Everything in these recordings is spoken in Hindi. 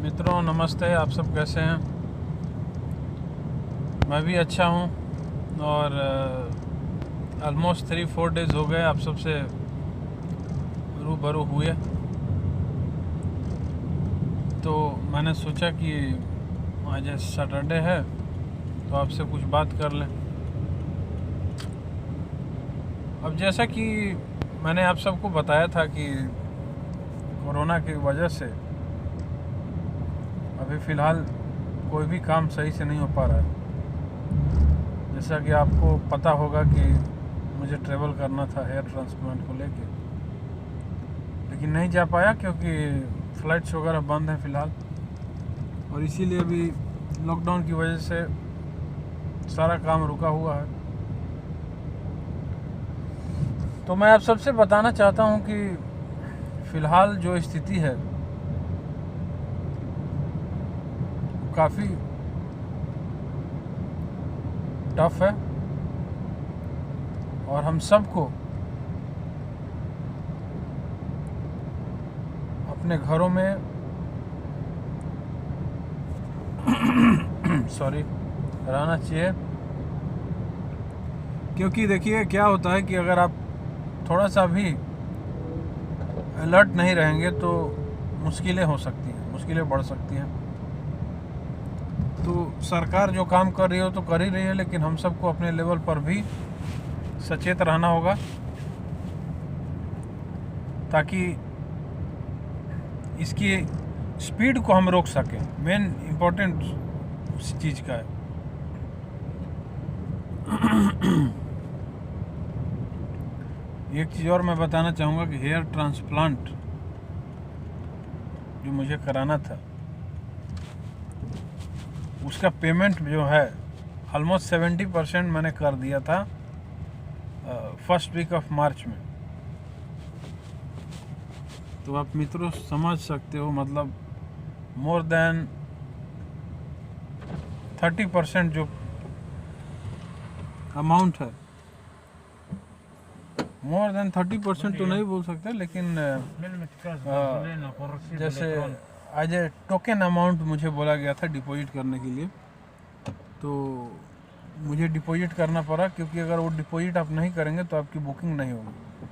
मित्रों नमस्ते। आप सब कैसे हैं? मैं भी अच्छा हूं और ऑलमोस्ट 3-4 डेज़ हो गए आप सबसे रूबरू हुए, तो मैंने सोचा कि आज सैटरडे है तो आपसे कुछ बात कर लें। अब जैसा कि मैंने आप सबको बताया था कि कोरोना की वजह से अभी फ़िलहाल कोई भी काम सही से नहीं हो पा रहा है। जैसा कि आपको पता होगा कि मुझे ट्रैवल करना था हेयर ट्रांसप्लांट को लेके, लेकिन नहीं जा पाया क्योंकि फ़्लाइट्स वगैरह बंद हैं फ़िलहाल, और इसीलिए अभी लॉकडाउन की वजह से सारा काम रुका हुआ है। तो मैं आप सबसे बताना चाहता हूं कि फ़िलहाल जो स्थिति है काफ़ी टफ है और हम सबको अपने घरों में रहना चाहिए, क्योंकि देखिए क्या होता है कि अगर आप थोड़ा सा भी अलर्ट नहीं रहेंगे तो मुश्किलें हो सकती हैं, मुश्किलें बढ़ सकती हैं। तो सरकार जो काम कर रही हो तो कर ही रही है, लेकिन हम सबको अपने लेवल पर भी सचेत रहना होगा ताकि इसकी स्पीड को हम रोक सकें। मेन इम्पोर्टेंट उस चीज़ का है। एक चीज़ और मैं बताना चाहूँगा कि हेयर ट्रांसप्लांट जो मुझे कराना था उसका पेमेंट जो है ऑलमोस्ट 70% मैंने कर दिया था फर्स्ट वीक ऑफ मार्च में। तो आप मित्रों समझ सकते हो, मतलब मोर देन 30% जो अमाउंट है, मोर देन 30% तो नहीं बोल सकते, लेकिन जैसे एज ए टोकन अमाउंट मुझे बोला गया था डिपॉजिट करने के लिए, तो मुझे डिपॉजिट करना पड़ा, क्योंकि अगर वो डिपॉजिट आप नहीं करेंगे तो आपकी बुकिंग नहीं होगी।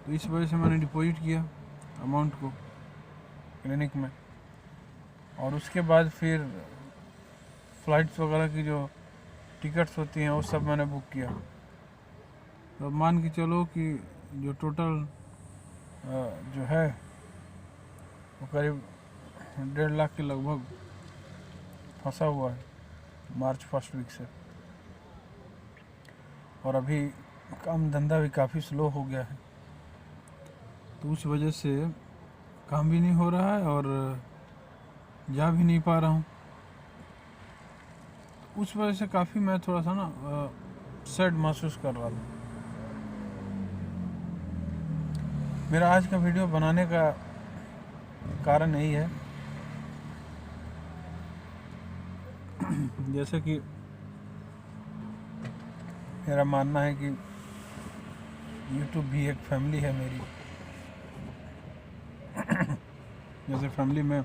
तो इस वजह से मैंने डिपॉजिट किया अमाउंट को क्लिनिक में, और उसके बाद फिर फ़्लाइट्स वगैरह की जो टिकट्स होती हैं वो सब मैंने बुक किया। तो मान के चलो कि जो टोटल जो है वो करीब 1.5 लाख के लगभग फंसा हुआ है मार्च फर्स्ट वीक से, और अभी काम धंधा भी काफ़ी स्लो हो गया है। तो उस वजह से काम भी नहीं हो रहा है और जा भी नहीं पा रहा हूँ। उस वजह से काफ़ी मैं थोड़ा सा ना सैड महसूस कर रहा था। मेरा आज का वीडियो बनाने का कारण यही है, जैसे कि मेरा मानना है कि YouTube भी एक फैमिली है मेरी। जैसे फैमिली में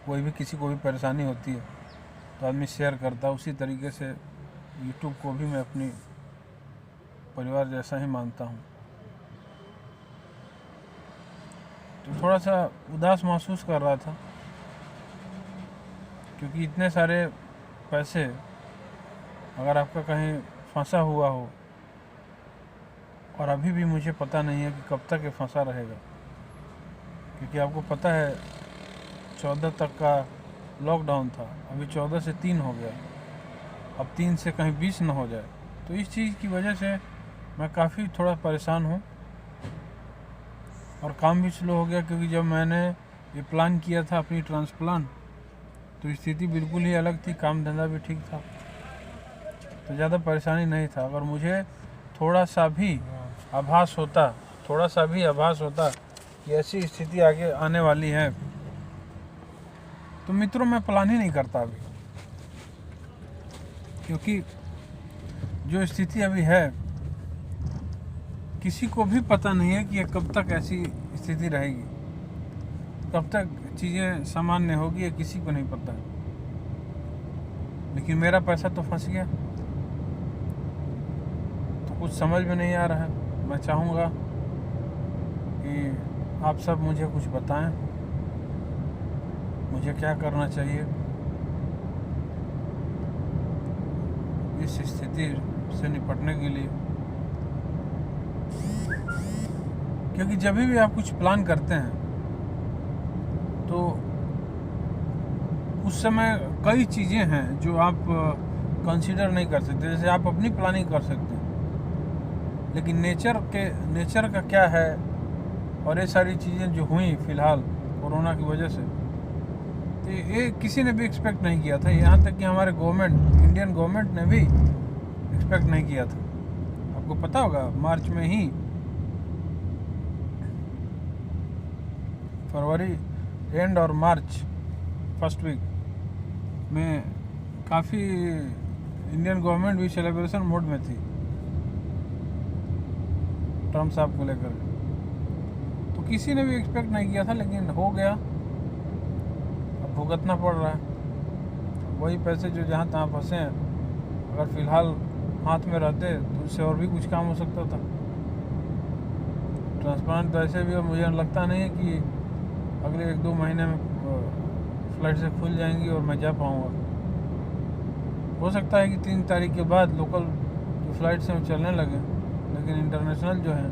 कोई भी किसी को भी परेशानी होती है तो आदमी शेयर करता है, उसी तरीके से YouTube को भी मैं अपनी परिवार जैसा ही मानता हूँ। तो थोड़ा सा उदास महसूस कर रहा था, क्योंकि इतने सारे पैसे अगर आपका कहीं फंसा हुआ हो, और अभी भी मुझे पता नहीं है कि कब तक ये फंसा रहेगा, क्योंकि आपको पता है 14 तक का लॉकडाउन था, अभी 14 से 3 हो गया, अब 3 से कहीं 20 न हो जाए। तो इस चीज़ की वजह से मैं काफ़ी थोड़ा परेशान हूँ, और काम भी स्लो हो गया, क्योंकि जब मैंने ये प्लान किया था अपनी ट्रांसप्लांट तो स्थिति बिल्कुल ही अलग थी, काम धंधा भी ठीक था, तो ज़्यादा परेशानी नहीं था। अगर मुझे थोड़ा सा भी आभास होता कि ऐसी स्थिति आगे आने वाली है, तो मित्रों मैं प्लान ही नहीं करता अभी, क्योंकि जो स्थिति अभी है किसी को भी पता नहीं है कि ये कब तक ऐसी स्थिति रहेगी, कब तक चीज़ें सामान्य होगी ये किसी को नहीं पता है, लेकिन मेरा पैसा तो फंस गया, तो कुछ समझ में नहीं आ रहा है। मैं चाहूँगा कि आप सब मुझे कुछ बताएं, मुझे क्या करना चाहिए इस स्थिति से निपटने के लिए। क्योंकि जब भी आप कुछ प्लान करते हैं तो उस समय कई चीज़ें हैं जो आप कंसीडर नहीं कर सकते। जैसे आप अपनी प्लानिंग कर सकते हैं, लेकिन नेचर का क्या है, और ये सारी चीज़ें जो हुई फ़िलहाल कोरोना की वजह से, तो ये किसी ने भी एक्सपेक्ट नहीं किया था। यहाँ तक कि हमारे इंडियन गवर्नमेंट ने भी एक्सपेक्ट नहीं किया था। आपको पता होगा मार्च में ही, फरवरी एंड और मार्च फर्स्ट वीक में काफ़ी इंडियन गवर्नमेंट भी सेलिब्रेशन मोड में थी ट्रम्प साहब को लेकर। तो किसी ने भी एक्सपेक्ट नहीं किया था, लेकिन हो गया, अब भुगतना पड़ रहा है। वही पैसे जो जहाँ तहाँ फंसे हैं, अगर फ़िलहाल हाथ में रहते तो उससे और भी कुछ काम हो सकता था। ट्रांसप्लांट तो ऐसे भी, और मुझे लगता नहीं है कि अगले 1-2 महीने में फ़्लाइट से खुल जाएंगी और मैं जा पाऊँगा। हो सकता है कि 3 तारीख के बाद लोकल जो फ़्लाइट से चलने लगे, लेकिन इंटरनेशनल जो है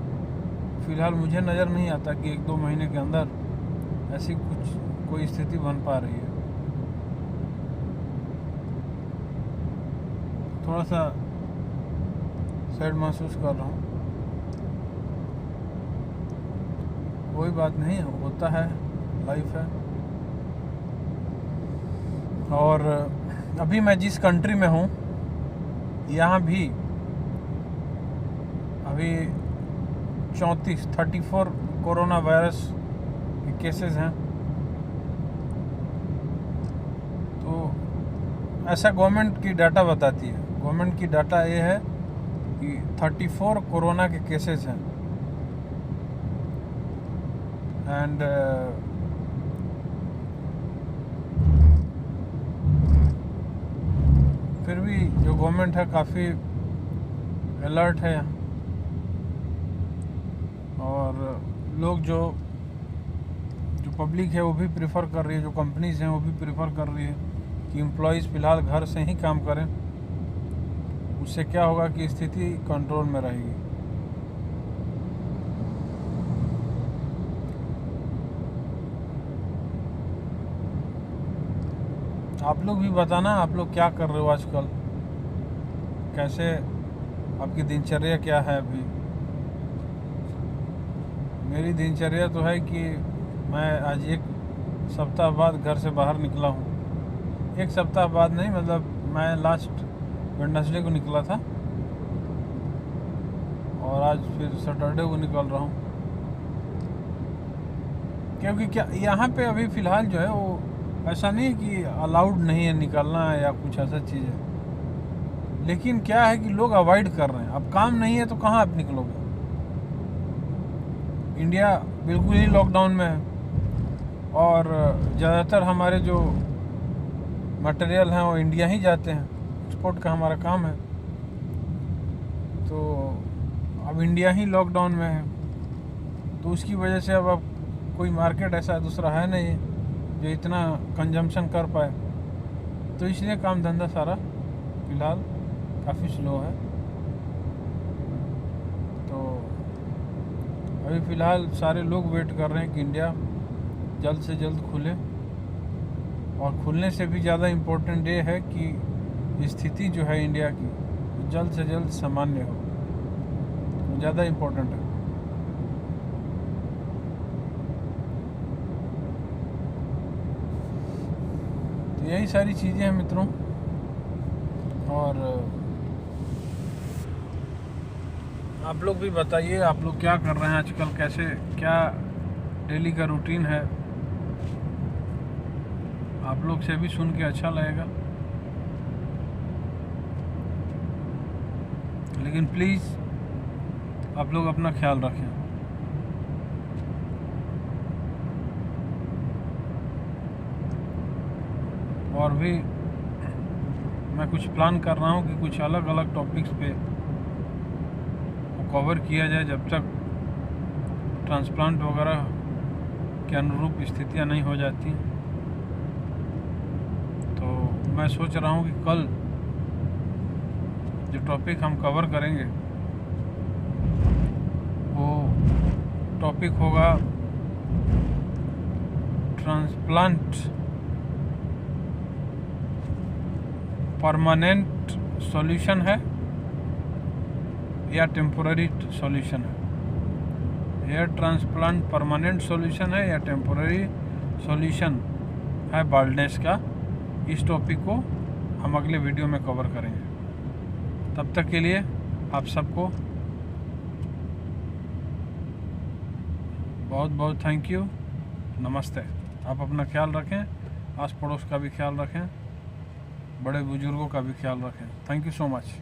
फ़िलहाल मुझे नज़र नहीं आता कि 1-2 महीने के अंदर ऐसी कोई स्थिति बन पा रही है। थोड़ा सा सैड महसूस कर रहा हूँ। कोई बात नहीं, होता है, लाइफ है। और अभी मैं जिस कंट्री में हूँ, यहाँ भी अभी 34 कोरोना वायरस के केसेस हैं। तो ऐसा गवर्नमेंट की डाटा बताती है। गवर्नमेंट की डाटा ये है कि 34 कोरोना के केसेस हैं, एंड फिर भी जो गवर्नमेंट है काफ़ी अलर्ट है, और लोग जो पब्लिक है वो भी प्रेफर कर रही है, जो कंपनीज हैं वो भी प्रेफर कर रही है कि एम्प्लॉयज़ फ़िलहाल घर से ही काम करें। उससे क्या होगा कि स्थिति कंट्रोल में रहेगी। आप लोग भी बताना, आप लोग क्या कर रहे हो आजकल, कैसे आपकी दिनचर्या क्या है। अभी मेरी दिनचर्या तो है कि मैं आज 1 सप्ताह बाद घर से बाहर निकला हूँ। 1 सप्ताह बाद नहीं, मतलब मैं लास्ट वेडनेसडे को निकला था, और आज फिर सैटरडे को निकल रहा हूँ। क्योंकि क्या यहाँ पे अभी फ़िलहाल जो है वो ऐसा नहीं है कि अलाउड नहीं है निकलना या कुछ ऐसा चीज़ है, लेकिन क्या है कि लोग अवॉइड कर रहे हैं। अब काम नहीं है तो कहाँ आप निकलोगे। इंडिया बिल्कुल ही लॉकडाउन में है, और ज़्यादातर हमारे जो मटेरियल हैं वो इंडिया ही जाते हैं, एक्सपोर्ट का हमारा काम है। तो अब इंडिया ही लॉकडाउन में है, तो उसकी वजह से अब कोई मार्केट ऐसा दूसरा है नहीं जो इतना कंजम्पशन कर पाए। तो इसलिए काम धंधा सारा फ़िलहाल काफ़ी स्लो है। तो अभी फ़िलहाल सारे लोग वेट कर रहे हैं कि इंडिया जल्द से जल्द खुले, और खुलने से भी ज़्यादा इम्पोर्टेंट ये है कि स्थिति जो है इंडिया की जल्द से जल्द सामान्य हो, ज़्यादा इम्पोर्टेंट है। तो यही सारी चीज़ें हैं मित्रों। और आप लोग भी बताइए, आप लोग क्या कर रहे हैं आजकल, कैसे क्या डेली का रूटीन है। आप लोग से भी सुन के अच्छा लगेगा, लेकिन प्लीज़ आप लोग अपना ख्याल रखें। और भी मैं कुछ प्लान कर रहा हूँ कि कुछ अलग अलग टॉपिक्स पे कवर किया जाए जब तक ट्रांसप्लांट वगैरह के अनुरूप स्थितियाँ नहीं हो जाती। तो मैं सोच रहा हूँ कि कल जो टॉपिक हम कवर करेंगे वो टॉपिक होगा ट्रांसप्लांट परमानेंट सॉल्यूशन है या टेम्पोररी सॉल्यूशन है। हेयर ट्रांसप्लांट परमानेंट सॉल्यूशन है या टेम्पोररी सॉल्यूशन है बाल्डनेस का। इस टॉपिक को हम अगले वीडियो में कवर करेंगे। तब तक के लिए आप सबको बहुत बहुत थैंक यू, नमस्ते। आप अपना ख्याल रखें, आस पड़ोस का भी ख्याल रखें, बड़े बुजुर्गों का भी ख्याल रखें। Thank you so much.